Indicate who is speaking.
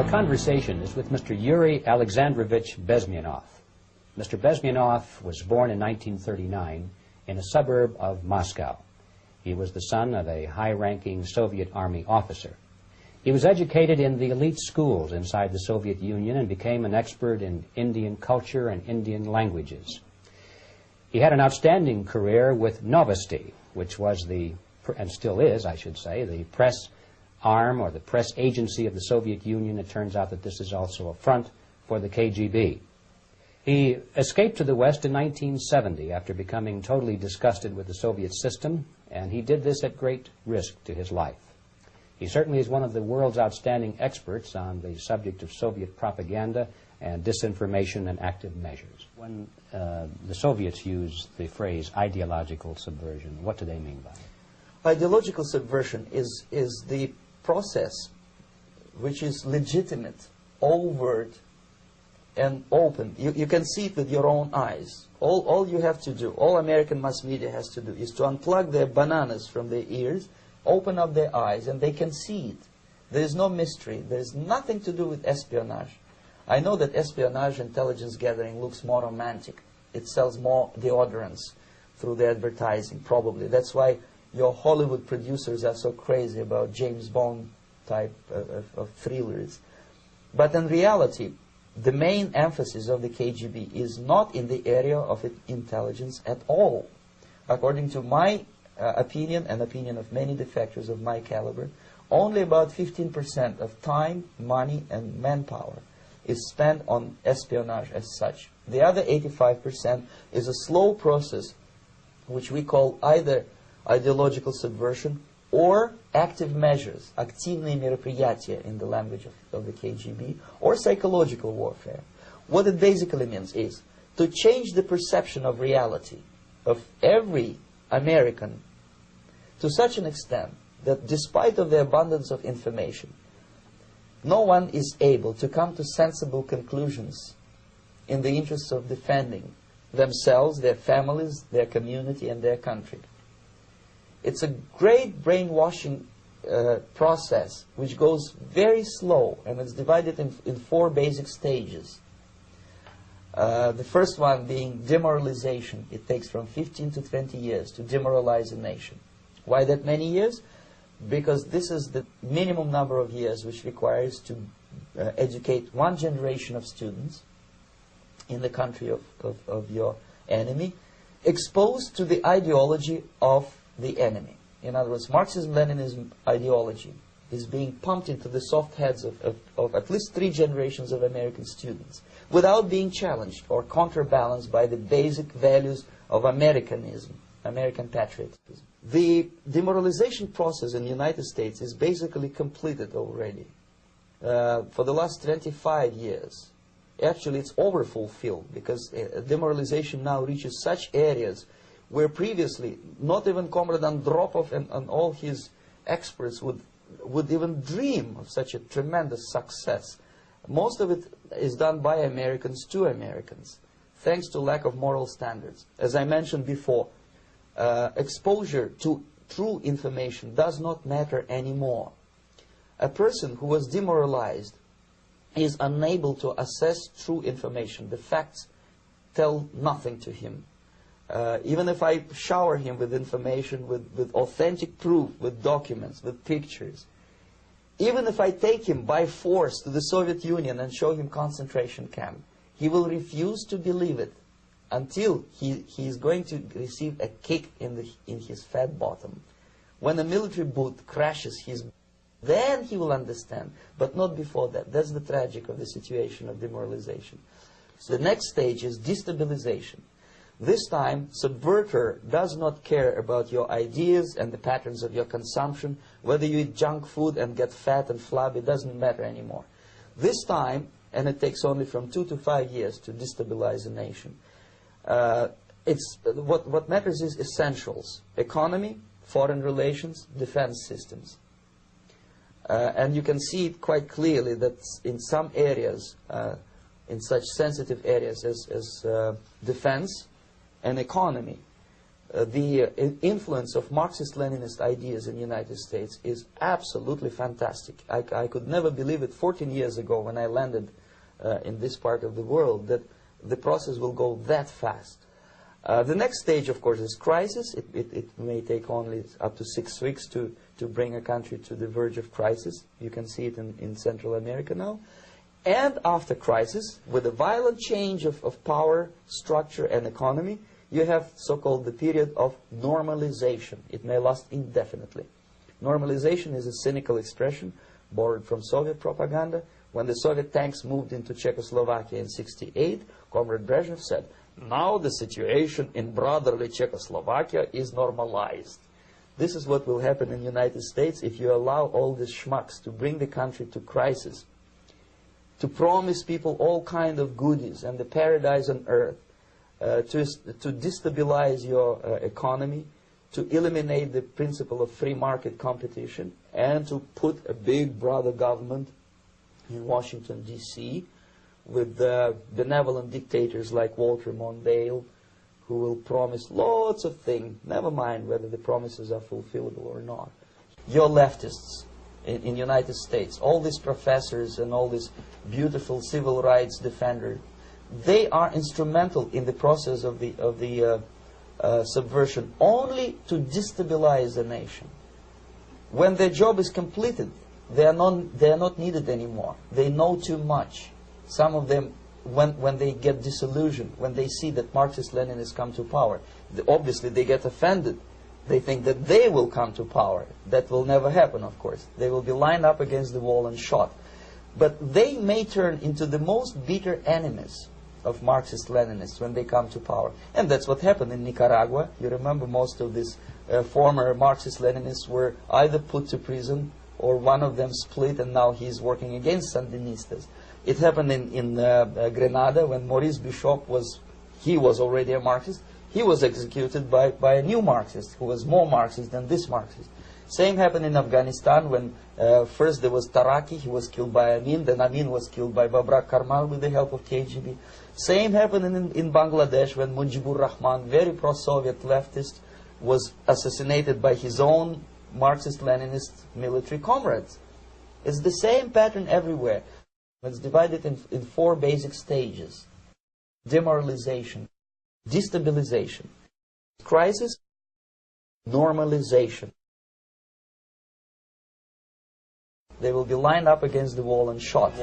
Speaker 1: Our conversation is with Mr. Yuri Alexandrovich Bezmenov. Mr. Bezmenov was born in 1939 in a suburb of Moscow. He was the son of a high-ranking Soviet Army officer. He was educated in the elite schools inside the Soviet Union and became an expert in Indian culture and Indian languages. He had an outstanding career with Novosti, which was the, and still is, I should say, the press arm or the press agency of the Soviet Union. It turns out that this is also a front for the KGB. He escaped to the West in 1970 after becoming totally disgusted with the Soviet system, and he did this at great risk to his life. He certainly is one of the world's outstanding experts on the subject of Soviet propaganda and disinformation and active measures. When the Soviets use the phrase ideological subversion, what do they mean by it?
Speaker 2: Ideological subversion is the process which is legitimate, overt, and open. You can see it with your own eyes. All you have to do, all American mass media has to do, is to unplug their bananas from their ears, open up their eyes, and they can see it. There is no mystery. There is nothing to do with espionage. I know that espionage intelligence gathering looks more romantic. It sells more deodorants through the advertising, probably. That's why your Hollywood producers are so crazy about James Bond type of thrillers. But in reality, the main emphasis of the KGB is not in the area of intelligence at all. According to my opinion and opinion of many defectors of my caliber, only about 15% of time, money, and manpower is spent on espionage as such. The other 85% is a slow process which we call either ideological subversion or active measures, активные мероприятия in the language of the KGB, or psychological warfare. What it basically means is to change the perception of reality of every American to such an extent that despite of the abundance of information, no one is able to come to sensible conclusions in the interests of defending themselves, their families, their community, and their country. It's a great brainwashing process which goes very slow, and it's divided in 4 basic stages. The first one being demoralization. It takes from 15 to 20 years to demoralize a nation. Why that many years? Because this is the minimum number of years which requires to educate one generation of students in the country of your enemy, exposed to the ideology of the enemy. In other words, Marxism-Leninism ideology is being pumped into the soft heads of at least 3 generations of American students without being challenged or counterbalanced by the basic values of Americanism, American patriotism. The demoralization process in the United States is basically completed already. For the last 25 years, actually it's overfulfilled, because demoralization now reaches such areas where previously not even Comrade Andropov and all his experts would even dream of such a tremendous success. Most of it is done by Americans to Americans, thanks to lack of moral standards. As I mentioned before, exposure to true information does not matter anymore. A person who was demoralized is unable to assess true information. The facts tell nothing to him. Even if I shower him with information, with authentic proof, with documents, with pictures, even if I take him by force to the Soviet Union and show him concentration camp, he will refuse to believe it until he is going to receive a kick in his fat bottom. When a military boot crashes his, then he will understand, but not before that. That's the tragic of the situation of demoralization. So the next stage is destabilization. This time, subverter does not care about your ideas and the patterns of your consumption. Whether you eat junk food and get fat and flabby, it doesn't matter anymore. This time, and it takes only from 2 to 5 years to destabilize a nation, what matters is essentials: economy, foreign relations, defense systems. And you can see it quite clearly that in some areas, in such sensitive areas as defense and economy, the influence of Marxist-Leninist ideas in the United States is absolutely fantastic. I could never believe it 14 years ago when I landed in this part of the world that the process will go that fast. The next stage, of course, is crisis. It may take only up to 6 weeks to bring a country to the verge of crisis. You can see it in Central America now. And after crisis, with a violent change of power, structure, and economy, you have so-called the period of normalization. It may last indefinitely. Normalization is a cynical expression borrowed from Soviet propaganda. When the Soviet tanks moved into Czechoslovakia in '68, Comrade Brezhnev said, "Now the situation in brotherly Czechoslovakia is normalized." This is what will happen in the United States if you allow all these schmucks to bring the country to crisis, to promise people all kind of goodies and the paradise on earth, to destabilize your economy, to eliminate the principle of free market competition, and to put a big brother government in Washington, D.C., with benevolent dictators like Walter Mondale, who will promise lots of things, never mind whether the promises are fulfillable or not. Your leftists in the United States, all these professors and all these beautiful civil rights defenders, they are instrumental in the process of the subversion only to destabilize the nation. When their job is completed, they are not needed anymore. They know too much. Some of them, when they get disillusioned, when they see that Marxist-Leninists come to power, obviously they get offended. They think that they will come to power. That will never happen, of course. They will be lined up against the wall and shot. But they may turn into the most bitter enemies of Marxist-Leninists when they come to power. And that's what happened in Nicaragua. You remember most of these former Marxist-Leninists were either put to prison or one of them split, and now he's working against Sandinistas. It happened in Grenada when Maurice Bishop was already a Marxist. He was executed by a new Marxist who was more Marxist than this Marxist. Same happened in Afghanistan when first there was Taraki, he was killed by Amin, then Amin was killed by Babrak Karmal with the help of KGB. Same happened in Bangladesh when Mujibur Rahman, very pro-Soviet leftist, was assassinated by his own Marxist-Leninist military comrades. It's the same pattern everywhere. It's divided in 4 basic stages: demoralization, destabilization, crisis, normalization. They will be lined up against the wall and shot.